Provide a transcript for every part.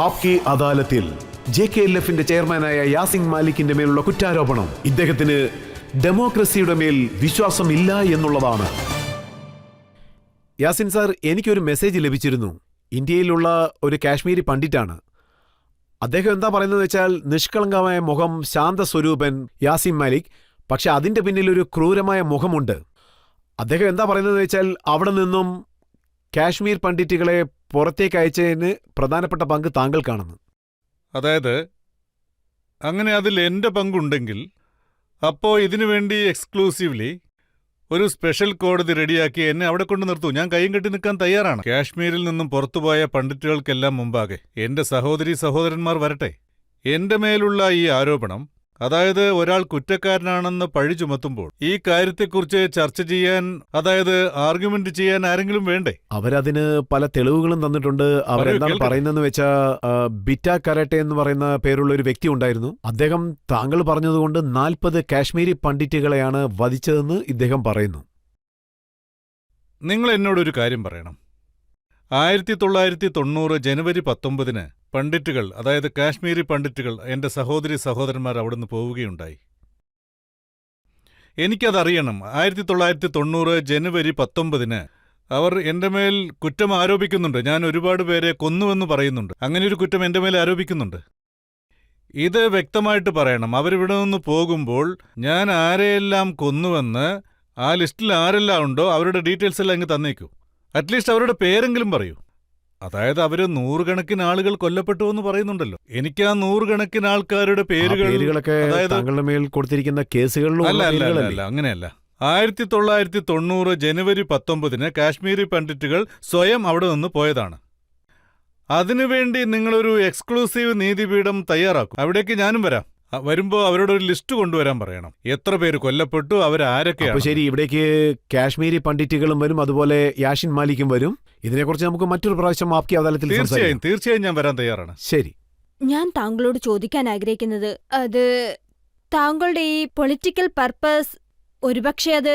ആപ്കി അദാലത്തിൽ JKLF ചെയർമാനായ യാസിൻ മാലിക്കിന്റെ മേലുള്ള കുറ്റാരോപണം ഇദ്ദേഹത്തിന് ഡെമോക്രസിയുടെ മേൽ വിശ്വാസമില്ല എന്നുള്ളതാണ്. യാസിൻ സാർ, എനിക്കൊരു മെസ്സേജ് ലഭിച്ചിരുന്നു. ഇന്ത്യയിലുള്ള ഒരു കാശ്മീരി പണ്ഡിറ്റാണ്. അദ്ദേഹം എന്താ പറയുന്നത് വെച്ചാൽ, നിഷ്കളങ്കമായ മുഖം, ശാന്തസ്വരൂപൻ യാസിൻ മാലിക്, പക്ഷെ അതിന്റെ പിന്നിൽ ഒരു ക്രൂരമായ മുഖമുണ്ട്. അദ്ദേഹം എന്താ പറയുന്നത് വെച്ചാൽ, അവിടെ നിന്നും കാശ്മീർ പണ്ഡിറ്റുകളെ പുറത്തേക്ക് അയച്ചതിന് പ്രധാനപ്പെട്ട പങ്ക് താങ്കൾക്കാണെന്ന്. അതായത് അങ്ങനെ അതിൽ എൻ്റെ പങ്കുണ്ടെങ്കിൽ അപ്പോൾ ഇതിനു വേണ്ടി എക്സ്ക്ലൂസീവ്ലി ഒരു സ്പെഷ്യൽ കോടതി റെഡിയാക്കി എന്നെ അവിടെ കൊണ്ട് നിർത്തൂ. ഞാൻ കൈയും കെട്ടി നിൽക്കാൻ തയ്യാറാണ്. കാശ്മീരിൽ നിന്നും പുറത്തുപോയ പണ്ഡിറ്റുകൾക്കെല്ലാം മുമ്പാകെ എൻ്റെ സഹോദരന്മാർ വരട്ടെ. എൻ്റെ മേലുള്ള ഈ ആരോപണം, അതായത് ഒരാൾ കുറ്റക്കാരനാണെന്ന് പഴി ചുമത്തുമ്പോൾ ഈ കാര്യത്തെക്കുറിച്ച് ചർച്ച ചെയ്യാൻ, അതായത് ആർഗ്യുമെന്റ് ചെയ്യാൻ ആരെങ്കിലും വേണ്ടേ? അവരതിന് പല തെളിവുകളും തന്നിട്ടുണ്ട്. അവരെന്താണ് പറയുന്നതെന്ന് വെച്ചാ, ബിറ്റ കരാട്ടെ എന്ന് പറയുന്ന പേരുള്ള ഒരു വ്യക്തി ഉണ്ടായിരുന്നു. അദ്ദേഹം താങ്കൾ പറഞ്ഞതുകൊണ്ട് 40 കാശ്മീരി പണ്ഡിറ്റുകളെയാണ് വധിച്ചതെന്ന് ഇദ്ദേഹം പറയുന്നു. നിങ്ങൾ എന്നോടൊരു കാര്യം പറയണം. 1990 ജനുവരി 19 പണ്ഡിറ്റുകൾ, അതായത് കാശ്മീരി പണ്ഡിറ്റുകൾ, എൻ്റെ സഹോദരന്മാർ അവിടുന്ന് പോവുകയുണ്ടായി. എനിക്കതറിയണം. 1990 ജനുവരി 19 അവർ എൻ്റെ മേൽ കുറ്റം ആരോപിക്കുന്നുണ്ട്. ഞാൻ ഒരുപാട് പേരെ കൊന്നുവെന്ന് പറയുന്നുണ്ട്. അങ്ങനെയൊരു കുറ്റം എൻ്റെ മേൽ ആരോപിക്കുന്നുണ്ട്. ഇത് വ്യക്തമായിട്ട് പറയണം. അവരിവിടെ നിന്ന് പോകുമ്പോൾ ഞാൻ ആരെയെല്ലാം കൊന്നുവെന്ന്, ആ ലിസ്റ്റിൽ ആരെല്ലാം ഉണ്ടോ അവരുടെ ഡീറ്റെയിൽസ് എല്ലാം ഇങ്ങ് തന്നേക്കൂ. അറ്റ്ലീസ്റ്റ് അവരുടെ പേരെങ്കിലും പറയൂ. അതായത് അവര് 100 കണക്കിന് ആളുകൾ കൊല്ലപ്പെട്ടു എന്ന് പറയുന്നുണ്ടല്ലോ. എനിക്ക് ആ 100 കണക്കിന് ആൾക്കാരുടെ പേരുകളൊക്കെ താങ്കളുടെ മേൽ കൊടുത്തിരിക്കുന്ന കേസുകളിലും അല്ല, അങ്ങനെയല്ല. 1990 ജനുവരി 19 കാശ്മീരി പണ്ഡിറ്റുകൾ സ്വയം അവിടെ നിന്ന് പോയതാണ്. അതിനുവേണ്ടി നിങ്ങളൊരു എക്സ്ക്ലൂസീവ് നീതിപീഠം തയ്യാറാക്കും. അവിടേക്ക് ഞാനും വരാം. വരുമ്പോ അവരോടൊരു ലിസ്റ്റ് കൊണ്ടുവരാൻ പറയണം. എത്ര പേര് കൊല്ലപ്പെട്ടു, അവരാരൊക്കെയാണ്. ശരി, ഇവിടേക്ക് കാശ്മീരി പണ്ഡിറ്റുകളും വരും, അതുപോലെ യാസിൻ മാലിക്കും വരും. ഇതിനെക്കുറിച്ച് നമുക്ക് മറ്റൊരു പ്രാവശ്യം ആപ്കി അദാലത്തിൽ തീർച്ചയായും ഞാൻ വരാൻ തയ്യാറാണ്. ശരി, ഞാൻ താങ്കളോട് ചോദിക്കാൻ ആഗ്രഹിക്കുന്നത്, അത് താങ്കളുടെ ഈ പൊളിറ്റിക്കൽ പർപ്പസ്, ഒരുപക്ഷെ അത്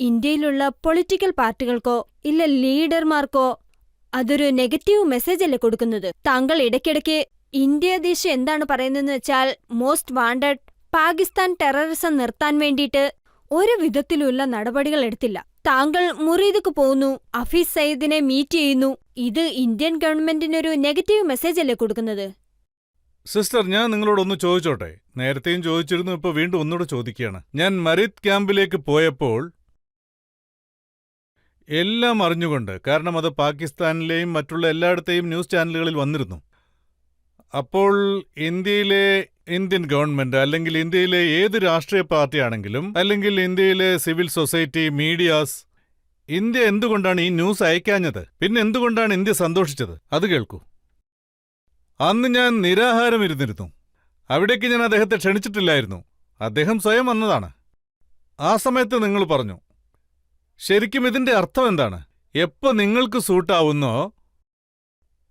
ഇന്ത്യയിലുള്ള പൊളിറ്റിക്കൽ പാർട്ടികൾക്കോ ഇല്ല ലീഡർമാർക്കോ അതൊരു നെഗറ്റീവ് മെസ്സേജ് അല്ലേ കൊടുക്കുന്നത്? താങ്കൾ ഇടയ്ക്കിടയ്ക്ക് ഇന്ത്യ ദേശം എന്താണ് പറയുന്നതെന്ന് വെച്ചാൽ, മോസ്റ്റ് വാണ്ടഡ് പാകിസ്ഥാൻ ടെററിസം നിർത്താൻ വേണ്ടിയിട്ട് ഒരു വിധത്തിലുള്ള നടപടികൾ എടുത്തില്ല. താങ്കൾ മുറീദിക്ക് പോകുന്നു, ഹഫീസ് സയ്യിദിനെ മീറ്റ് ചെയ്യുന്നു. ഇത് ഇന്ത്യൻ ഗവൺമെന്റിനൊരു നെഗറ്റീവ് മെസ്സേജ് അല്ലേ കൊടുക്കുന്നത്? സിസ്റ്റർ, ഞാൻ നിങ്ങളോടൊന്ന് ചോദിച്ചോട്ടെ. നേരത്തെയും ചോദിച്ചിരുന്നു, ഇപ്പൊ വീണ്ടും ഒന്നുകൂടെ ചോദിക്കുകയാണ്. ഞാൻ മരീദ് ക്യാമ്പിലേക്ക് പോയപ്പോൾ എല്ലാം അറിഞ്ഞുകൊണ്ട്, കാരണം അത് പാകിസ്ഥാനിലെയും മറ്റുള്ള എല്ലായിടത്തെയും ന്യൂസ് ചാനലുകളിൽ വന്നിരുന്നു. അപ്പോൾ ഇന്ത്യൻ ഗവൺമെന്റ്, അല്ലെങ്കിൽ ഇന്ത്യയിലെ ഏത് രാഷ്ട്രീയ പാർട്ടിയാണെങ്കിലും, അല്ലെങ്കിൽ ഇന്ത്യയിലെ സിവിൽ സൊസൈറ്റി, മീഡിയാസ്, ഇന്ത്യ എന്തുകൊണ്ടാണ് ഈ ന്യൂസ് അയക്കാഞ്ഞത്? പിന്നെ എന്തുകൊണ്ടാണ് ഇന്ത്യ സന്തോഷിച്ചത്? അത് കേൾക്കൂ. അന്ന് ഞാൻ നിരാഹാരം ഇരുന്നിരുന്നു. അവിടേക്ക് ഞാൻ അദ്ദേഹത്തെ ക്ഷണിച്ചിട്ടില്ലായിരുന്നു. അദ്ദേഹം സ്വയം വന്നതാണ്. ആ സമയത്ത് നിങ്ങൾ പറഞ്ഞു, ശരിക്കും ഇതിന്റെ അർത്ഥം എന്താണ്? എപ്പോ നിങ്ങൾക്ക് സൂട്ടാവുന്നോ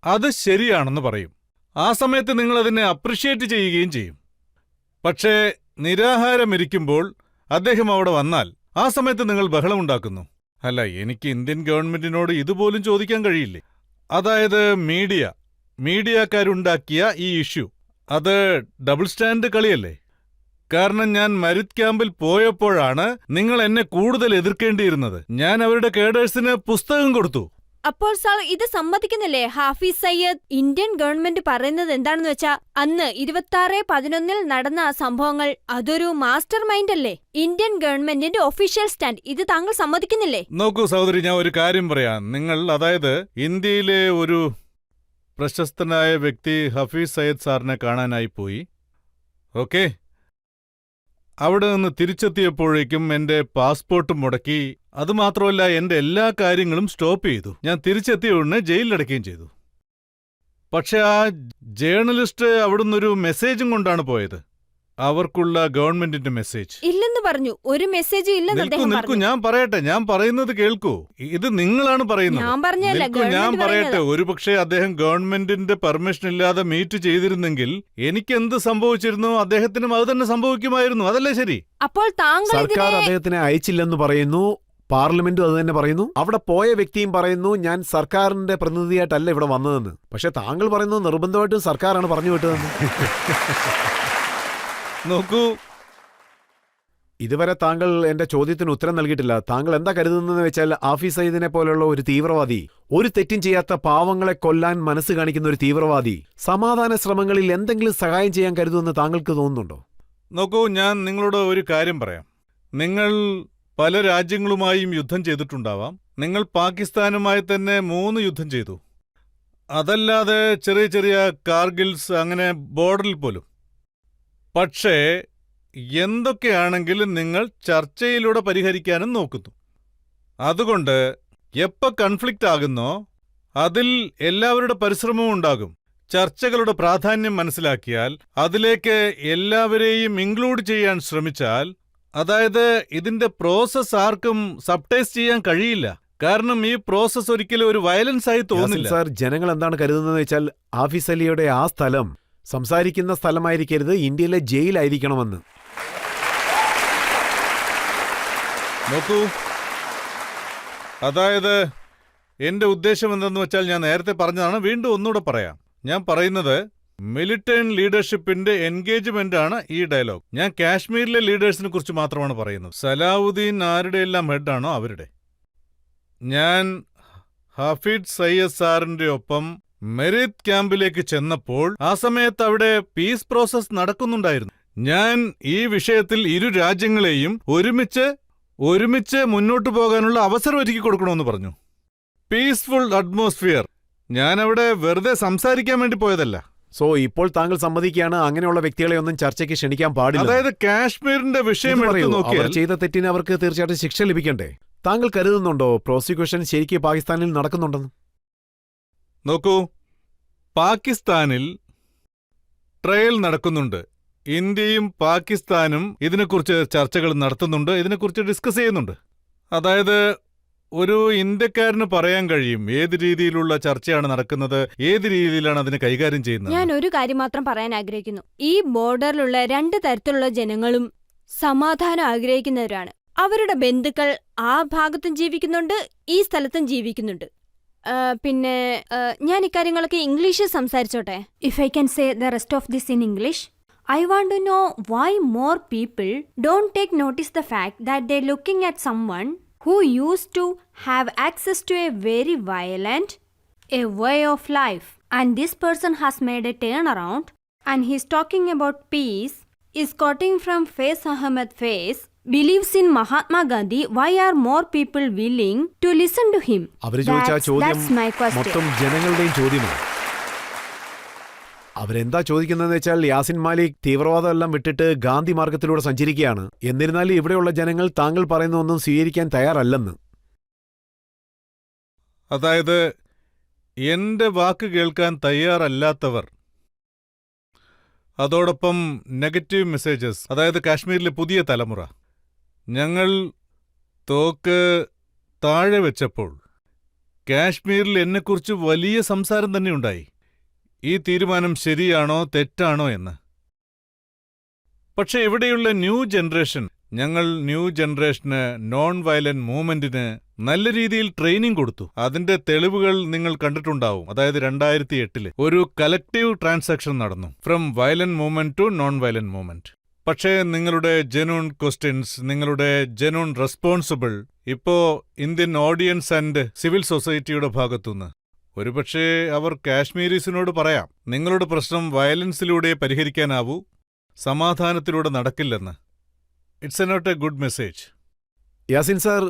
അത് ശരിയാണെന്ന് പറയും. ആ സമയത്ത് നിങ്ങളതിനെ അപ്രിഷ്യേറ്റ് ചെയ്യുകയും ചെയ്യും. പക്ഷേ നിരാഹാരമിരിക്കുമ്പോൾ അദ്ദേഹം അവിടെ വന്നാൽ ആ സമയത്ത് നിങ്ങൾ ബഹളമുണ്ടാക്കുന്നു. അല്ല, എനിക്ക് ഇന്ത്യൻ ഗവൺമെന്റിനോട് ഇതുപോലും ചോദിക്കാൻ കഴിയില്ലേ? അതായത് മീഡിയക്കാരുണ്ടാക്കിയ ഈ ഇഷ്യൂ, അത് ഡബിൾ സ്റ്റാൻഡ് കളിയല്ലേ? കാരണം ഞാൻ മരീദ് ക്യാമ്പിൽ പോയപ്പോഴാണ് നിങ്ങൾ എന്നെ കൂടുതൽ എതിർക്കേണ്ടിയിരുന്നത്. ഞാൻ അവരുടെ കേഡേഴ്സിന് പുസ്തകം കൊടുത്തു. അപ്പോൾ സാർ ഇത് സമ്മതിക്കുന്നില്ലേ? ഹാഫിസ് സയ്യദ്, ഇന്ത്യൻ ഗവൺമെന്റ് പറയുന്നത് എന്താണെന്ന് വെച്ചാ, അന്ന് 26/11 നടന്ന സംഭവങ്ങൾ അതൊരു മാസ്റ്റർ മൈൻഡ് അല്ലേ? ഇന്ത്യൻ ഗവൺമെന്റിന്റെ ഒഫീഷ്യൽ സ്റ്റാൻഡ്. ഇത് താങ്കൾ സമ്മതിക്കുന്നില്ലേ? നോക്കൂ സഹോദരി, ഞാൻ ഒരു കാര്യം പറയാം. നിങ്ങൾ, അതായത് ഇന്ത്യയിലെ ഒരു പ്രശസ്തനായ വ്യക്തി ഹഫീസ് സയ്യദ് സാറിനെ കാണാനായി പോയി. ഓക്കെ, അവിടെ നിന്ന് തിരിച്ചെത്തിയപ്പോഴേക്കും എന്റെ പാസ്പോർട്ട് മുടക്കി. അതുമാത്രമല്ല, എന്റെ എല്ലാ കാര്യങ്ങളും സ്റ്റോപ്പ് ചെയ്തു. ഞാൻ തിരിച്ചെത്തിയ ഉടനെ ജയിലിലടയ്ക്കുകയും ചെയ്തു. പക്ഷെ ആ ജേർണലിസ്റ്റ് അവിടുന്നൊരു മെസ്സേജും കൊണ്ടാണ് പോയത്. അവർക്കുള്ള ഗവൺമെന്റിന്റെ മെസ്സേജ് ഇല്ലെന്ന് പറഞ്ഞു. ഒരു മെസ്സേജ് ഇല്ലെന്ന്. ഞാൻ പറയട്ടെ, ഞാൻ പറയുന്നത് കേൾക്കൂ. ഇത് നിങ്ങളാണ് പറയുന്നത്. ഞാൻ പറയട്ടെ. ഒരുപക്ഷെ അദ്ദേഹം ഗവൺമെന്റിന്റെ പെർമിഷൻ ഇല്ലാതെ മീറ്റ് ചെയ്തിരുന്നെങ്കിൽ എനിക്ക് എന്ത് സംഭവിച്ചിരുന്നു, അദ്ദേഹത്തിനും അത് തന്നെ സംഭവിക്കുമായിരുന്നു. അതല്ലേ ശരി? അപ്പോൾ താങ്കൾ സർക്കാർ അദ്ദേഹത്തിനെ അയച്ചില്ലെന്ന് പറയുന്നു. പാർലമെന്റും അത് തന്നെ പറയുന്നു. അവിടെ പോയ വ്യക്തിയും പറയുന്നു ഞാൻ സർക്കാരിന്റെ പ്രതിനിധിയായിട്ടല്ല ഇവിടെ വന്നതെന്ന്. പക്ഷെ താങ്കൾ പറയുന്നത് നിർബന്ധമായിട്ടും സർക്കാരാണ് പറഞ്ഞു വിട്ടതെന്ന്. നോക്കൂ, ഇതുവരെ താങ്കൾ എന്റെ ചോദ്യത്തിന് ഉത്തരം നൽകിയിട്ടില്ല. താങ്കൾ എന്താ കരുതുന്നതെന്ന് വെച്ചാൽ ആഫീസ് സയ്യിദിനെ പോലുള്ള ഒരു തീവ്രവാദി, ഒരു തെറ്റും ചെയ്യാത്ത പാവങ്ങളെ കൊല്ലാൻ മനസ്സ് കാണിക്കുന്ന ഒരു തീവ്രവാദി സമാധാന ശ്രമങ്ങളിൽ എന്തെങ്കിലും സഹായം ചെയ്യാൻ കരുതുമെന്ന് താങ്കൾക്ക് തോന്നുന്നുണ്ടോ? നോക്കൂ, ഞാൻ നിങ്ങളോട് ഒരു കാര്യം പറയാം. നിങ്ങൾ പല രാജ്യങ്ങളുമായും യുദ്ധം ചെയ്തിട്ടുണ്ടാവാം. നിങ്ങൾ പാകിസ്ഥാനുമായി തന്നെ 3 യുദ്ധം ചെയ്തു. അതല്ലാതെ ചെറിയ ചെറിയ കാർഗിൽസ്, അങ്ങനെ ബോർഡറിൽ പോലും. പക്ഷേ എന്തൊക്കെയാണെങ്കിലും നിങ്ങൾ ചർച്ചയിലൂടെ പരിഹരിക്കാനും നോക്കുന്നു. അതുകൊണ്ട് എപ്പോൾ കൺഫ്ലിക്റ്റ് ആകുന്നോ അതിൽ എല്ലാവരുടെ പരിശ്രമവും ഉണ്ടാകും. ചർച്ചകളുടെ പ്രാധാന്യം മനസ്സിലാക്കിയാൽ, അതിലേക്ക് എല്ലാവരെയും ഇൻക്ലൂഡ് ചെയ്യാൻ ശ്രമിച്ചാൽ, അതായത് ഇതിന്റെ പ്രോസസ് ആർക്കും സബ്ടൈസ് ചെയ്യാൻ കഴിയില്ല. കാരണം ഈ പ്രോസസ് ഒരിക്കലും ഒരു വയലൻസ് ആയി തോന്നില്ല. സാർ, ജനങ്ങൾ എന്താണ് കരുതുന്നതെന്ന് വെച്ചാൽ ആഫീസ് അലിയുടെ ആ സ്ഥലം സംസാരിക്കുന്ന സ്ഥലമായിരിക്കരുത്, ഇന്ത്യയിലെ ജയിലായിരിക്കണമെന്ന്. നോക്കൂ, അതായത് എന്റെ ഉദ്ദേശം എന്തെന്ന് വെച്ചാൽ ഞാൻ നേരത്തെ പറഞ്ഞതാണ്, വീണ്ടും ഒന്നുകൂടെ പറയാം. ഞാൻ പറയുന്നത് മിലിറ്റന്റ് ലീഡർഷിപ്പിന്റെ എൻഗേജ്മെന്റ് ആണ് ഈ ഡയലോഗ്. ഞാൻ കാശ്മീരിലെ ലീഡേഴ്സിനെ കുറിച്ച് മാത്രമാണ് പറയുന്നത്. സലാവുദ്ദീൻ ആരുടെയെല്ലാം ഹെഡാണോ അവരുടെ. ഞാൻ ഹഫീദ് സയ്യദ് സാറിന്റെ ഒപ്പം മെറിത് ക്യാമ്പിലേക്ക് ചെന്നപ്പോൾ ആ സമയത്ത് അവിടെ പീസ് പ്രോസസ് നടക്കുന്നുണ്ടായിരുന്നു. ഞാൻ ഈ വിഷയത്തിൽ ഇരു രാജ്യങ്ങളെയും ഒരുമിച്ച് മുന്നോട്ടു പോകാനുള്ള അവസരം ഒരുക്കി കൊടുക്കണമെന്ന് പറഞ്ഞു. Peaceful atmosphere. ഞാൻ അവിടെ വെറുതെ സംസാരിക്കാൻ വേണ്ടി പോയതല്ല. സോ ഇപ്പോൾ താങ്കൾ സമ്മതിക്കുകയാണ് അങ്ങനെയുള്ള വ്യക്തികളെ ഒന്നും ചർച്ചയ്ക്ക് ക്ഷണിക്കാൻ പാടില്ല. അതായത് കാശ്മീരിന്റെ വിഷയം എടുത്തു അവർ നോക്കിയാൽ ചെയ്ത തെറ്റിന് അവർക്ക് തീർച്ചയായിട്ടും ശിക്ഷ ലഭിക്കണ്ടേ? താങ്കൾ കരുതുന്നുണ്ടോ പ്രോസിക്യൂഷൻ ശരിക്കും പാകിസ്ഥാനിൽ നടക്കുന്നുണ്ടെന്ന്? നോക്കൂ, പാകിസ്ഥാനിൽ ട്രയൽ നടക്കുന്നുണ്ട്. ഇന്ത്യയും പാകിസ്ഥാനും ഇതിനെക്കുറിച്ച് ചർച്ചകൾ നടത്തുന്നുണ്ട്, ഇതിനെക്കുറിച്ച് ഡിസ്കസ് ചെയ്യുന്നുണ്ട്. അതായത് ഒരു ഇന്ത്യക്കാരന് പറയാൻ കഴിയും ഏത് രീതിയിലുള്ള ചർച്ചയാണ് നടക്കുന്നത്, ഏത് രീതിയിലാണ് അതിനെ കൈകാര്യം ചെയ്യുന്നത്. ഞാൻ ഒരു കാര്യം മാത്രം പറയാൻ ആഗ്രഹിക്കുന്നു. ഈ ബോർഡറിലുള്ള 2 തരത്തിലുള്ള ജനങ്ങളും സമാധാനം ആഗ്രഹിക്കുന്നവരാണ്. അവരുടെ ബന്ധുക്കൾ ആ ഭാഗത്തും ജീവിക്കുന്നുണ്ട്, ഈ സ്ഥലത്തും ജീവിക്കുന്നുണ്ട്. പിന്നെ ഞാൻ ഇക്കാര്യങ്ങളൊക്കെ ഇംഗ്ലീഷിൽ സംസാരിച്ചോട്ടെ. If I can say the rest of this in English. I want to know why more people don't take notice the fact that they're looking at someone who used to have access to a very violent, a way of life, and this person has made a turnaround and he's talking about peace, is quoting from Faiz Ahmed Faiz, believes in Mahatma Gandhi. Why are more people willing to listen to him? അവര് ചോദിച്ച ആ ചോദ്യം That's my question. മൊത്തം ജനങ്ങളുടെയും ചോദ്യമാണ്. അവരെന്താ ചോദിക്കുന്നതെന്ന് വെച്ചാൽ യാസിൻ മാലിക് തീവ്രവാദമെല്ലാം വിട്ടിട്ട് ഗാന്ധി മാർഗത്തിലൂടെ സഞ്ചരിക്കുകയാണ്. എന്നിരുന്നാലും ഇവിടെയുള്ള ജനങ്ങൾ താങ്കൾ പറയുന്ന ഒന്നും സ്വീകരിക്കാൻ തയ്യാറല്ലെന്ന്. അതായത് എന്റെ വാക്ക് കേൾക്കാൻ തയ്യാറല്ലാത്തവർ, അതോടൊപ്പം നെഗറ്റീവ് മെസ്സേജസ്, അതായത് കാശ്മീരിലെ പുതിയ തലമുറ. ഞങ്ങൾ തോക്ക് താഴെ വെച്ചപ്പോൾ കാശ്മീരിൽ എന്നെക്കുറിച്ച് വലിയ സംസാരം തന്നെ ഉണ്ടായി. ഈ തീരുമാനം ശരിയാണോ തെറ്റാണോ എന്ന്. പക്ഷെ ഇവിടെയുള്ള ന്യൂ ജനറേഷൻ, ഞങ്ങൾ ന്യൂ ജനറേഷന് നോൺ വയലന്റ് മൂവ്മെന്റിന് നല്ല രീതിയിൽ ട്രെയിനിങ് കൊടുത്തു. അതിന്റെ തെളിവുകൾ നിങ്ങൾ കണ്ടിട്ടുണ്ടാവും. അതായത് 2008 ഒരു കലക്റ്റീവ് ട്രാൻസാക്ഷൻ നടന്നു, from violent movement to non violent movement. പക്ഷേ നിങ്ങളുടെ ജെന്യൂൺ ക്വസ്റ്റ്യൻസ്, നിങ്ങളുടെ ജെന്യൂൺ റെസ്പോൺസിബിൾ ഇപ്പോ ഇന്ത്യൻ ഓഡിയൻസ് ആൻഡ് സിവിൽ സൊസൈറ്റിയുടെ ഭാഗത്തുനിന്ന് ഒരുപക്ഷേ അവർ കാശ്മീരീസിനോട് പറയാം, നിങ്ങളുടെ പ്രശ്നം വയലൻസിലൂടെ പരിഹരിക്കാനാവൂ, സമാധാനത്തിലൂടെ നടക്കില്ലെന്ന്. It's not a good message. Yasin sir,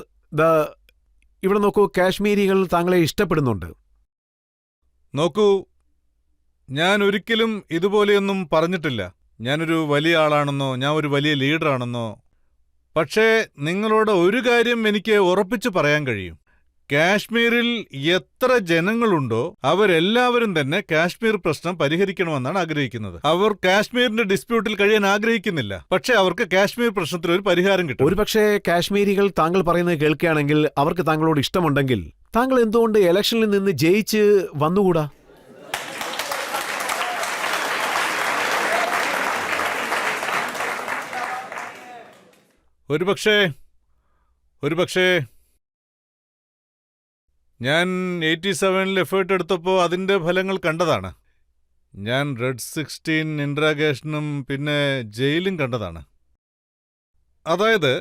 ഇവിടെ നോക്കൂ, കാശ്മീരികൾ താങ്കളെ ഇഷ്ടപ്പെടുന്നുണ്ട്. നോക്കൂ, ഞാൻ ഒരിക്കലും ഇതുപോലെയൊന്നും പറഞ്ഞിട്ടില്ല. ഞാനൊരു വലിയ ആളാണെന്നോ ഞാൻ ഒരു വലിയ ലീഡറാണെന്നോ. പക്ഷേ നിങ്ങളോട് ഒരു കാര്യം എനിക്ക് ഉറപ്പിച്ചു പറയാൻ കഴിയും. കാശ്മീരിൽ എത്ര ജനങ്ങളുണ്ടോ അവരെല്ലാവരും തന്നെ കാശ്മീർ പ്രശ്നം പരിഹരിക്കണമെന്നാണ് ആഗ്രഹിക്കുന്നത്. അവർ കാശ്മീരിന്റെ ഡിസ്പ്യൂട്ടിൽ കഴിയാൻ ആഗ്രഹിക്കുന്നില്ല. പക്ഷേ അവർക്ക് കാശ്മീർ പ്രശ്നത്തിൽ ഒരു പരിഹാരം കിട്ടും. ഒരുപക്ഷെ കാശ്മീരികൾ താങ്കൾ പറയുന്നത് കേൾക്കുകയാണെങ്കിൽ, അവർക്ക് താങ്കളോട് ഇഷ്ടമുണ്ടെങ്കിൽ, താങ്കൾ എന്തുകൊണ്ട് ഇലക്ഷനിൽ നിന്ന് ജയിച്ച് വന്നുകൂടാ? ഒരുപക്ഷേ ഞാൻ 87-ൽ എഫേർട്ട് എടുത്തപ്പോൾ അതിൻ്റെ ഫലങ്ങൾ കണ്ടതാണ്. ഞാൻ റെഡ് 16 ഇൻട്രാഗേഷനും പിന്നെ ജയിലും കണ്ടതാണ്. അതായത്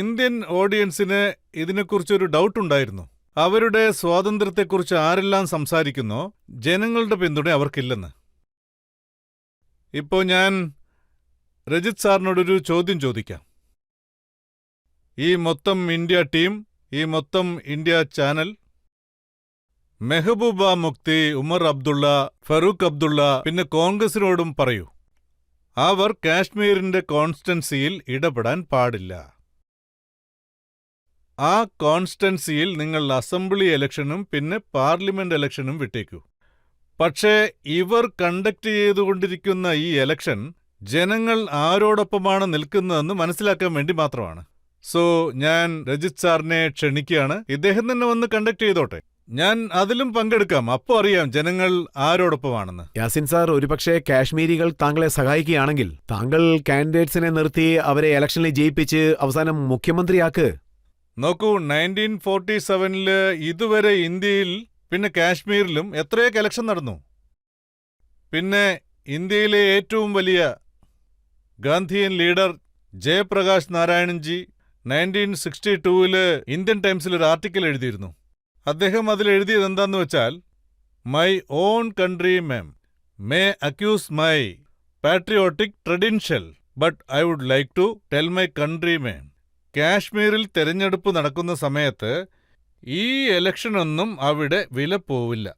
ഇന്ത്യൻ ഓഡിയൻസിന് ഇതിനെക്കുറിച്ചൊരു ഡൗട്ടുണ്ടായിരുന്നു. അവരുടെ സ്വാതന്ത്ര്യത്തെക്കുറിച്ച് ആരെല്ലാം സംസാരിക്കുന്നോ ജനങ്ങളുടെ പിന്തുണ അവർക്കില്ലെന്ന്. ഇപ്പോൾ ഞാൻ രജിത് സാറിനോടൊരു ചോദ്യം ചോദിക്കാം. ഈ മൊത്തം ഇന്ത്യ ടീം, ഈ മൊത്തം ഇന്ത്യ ചാനൽ, മെഹബൂബ മുക്തി, ഉമർ അബ്ദുള്ള, ഫറൂഖ് അബ്ദുള്ള, പിന്നെ കോൺഗ്രസിനോടും പറയൂ, അവർ കാശ്മീരിന്റെ കോൺസ്റ്റൻസിയിൽ ഇടപെടാൻ പാടില്ല. ആ കോൺസ്റ്റൻസിയിൽ നിങ്ങൾ അസംബ്ലി ഇലക്ഷനും പിന്നെ പാർലമെന്റ് ഇലക്ഷനും വിട്ടേക്കൂ. പക്ഷേ ഇവർ കണ്ടക്ട് ചെയ്തുകൊണ്ടിരിക്കുന്ന ഈ ഇലക്ഷൻ ജനങ്ങൾ ആരോടൊപ്പമാണ് നിൽക്കുന്നതെന്ന് മനസ്സിലാക്കാൻ വേണ്ടി മാത്രമാണ്. സോ ഞാൻ രജിത് സാറിനെ ക്ഷണിക്കുകയാണ്. ഇദ്ദേഹം തന്നെ വന്ന് കണ്ടക്ട് ചെയ്തോട്ടെ. ഞാൻ അതിലും പങ്കെടുക്കാം. അപ്പോൾ അറിയാം ജനങ്ങൾ ആരോടൊപ്പമാണെന്ന്. യാസിൻ സാർ, ഒരുപക്ഷെ കാശ്മീരികൾ താങ്കളെ സഹായിക്കുകയാണെങ്കിൽ താങ്കൾ കാൻഡിഡേറ്റ്സിനെ നിർത്തി അവരെ ഇലക്ഷനിൽ ജയിപ്പിച്ച് അവസാനം മുഖ്യമന്ത്രിയാക്ക്. നോക്കൂ, 1947 ഇതുവരെ ഇന്ത്യയിൽ പിന്നെ കാശ്മീരിലും എത്രയൊക്കെ ഇലക്ഷൻ നടന്നു. പിന്നെ ഇന്ത്യയിലെ ഏറ്റവും വലിയ ഗാന്ധിയൻ ലീഡർ ജയപ്രകാശ് നാരായണൻജി 1962 ഇന്ത്യൻ ടൈംസിൽ ഒരു ആർട്ടിക്കിൾ എഴുതിയിരുന്നു. അദ്ദേഹം അതിലെഴുതിയത് എന്താന്ന് വെച്ചാൽ, my own country may accuse my patriotic credentials, but I would like to tell my countrymen, കാശ്മീരിൽ തെരഞ്ഞെടുപ്പ് നടക്കുന്ന സമയത്ത് ഈ ഇലക്ഷനൊന്നും അവിടെ വില പോവില്ല.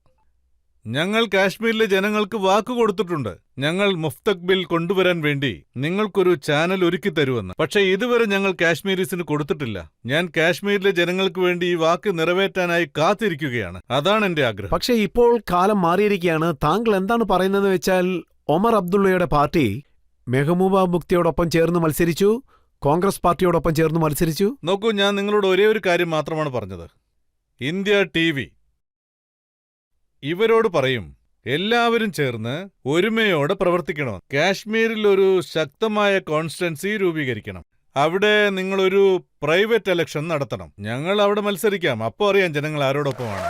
ഞങ്ങൾ കാശ്മീരിലെ ജനങ്ങൾക്ക് വാക്കു കൊടുത്തിട്ടുണ്ട്, ഞങ്ങൾ മുഫ്തക് ബിൽ കൊണ്ടുവരാൻ വേണ്ടി നിങ്ങൾക്കൊരു ചാനൽ ഒരുക്കി തരുമെന്ന്. പക്ഷേ ഇതുവരെ ഞങ്ങൾ കാശ്മീരീസിന് കൊടുത്തിട്ടില്ല. ഞാൻ കാശ്മീരിലെ ജനങ്ങൾക്ക് വേണ്ടി ഈ വാക്ക് നിറവേറ്റാനായി കാത്തിരിക്കുകയാണ്. അതാണ് എന്റെ ആഗ്രഹം. പക്ഷേ ഇപ്പോൾ കാലം മാറിയിരിക്കുകയാണ്. താങ്കൾ എന്താണ് പറയുന്നതെന്ന് വെച്ചാൽ, ഒമർ അബ്ദുള്ളയുടെ പാർട്ടി മെഹബൂബ മുക്തിയോടൊപ്പം ചേർന്ന് മത്സരിച്ചു, കോൺഗ്രസ് പാർട്ടിയോടൊപ്പം ചേർന്ന് മത്സരിച്ചു. നോക്കൂ, ഞാൻ നിങ്ങളോട് ഒരേ ഒരു കാര്യം മാത്രമാണ് പറഞ്ഞത്. ഇന്ത്യ TV ഇവരോട് പറയും, എല്ലാവരും ചേർന്ന് ഒരുമയോടെ പ്രവർത്തിക്കണം. കാശ്മീരിൽ ഒരു ശക്തമായ കോൺസ്റ്റിറ്റ്യുവൻസി രൂപീകരിക്കണം. അവിടെ നിങ്ങളൊരു പ്രൈവറ്റ് ഇലക്ഷൻ നടത്തണം. ഞങ്ങൾ അവിടെ മത്സരിക്കാം. അപ്പോൾ അറിയാം ജനങ്ങൾ ആരോടൊപ്പമാണ്.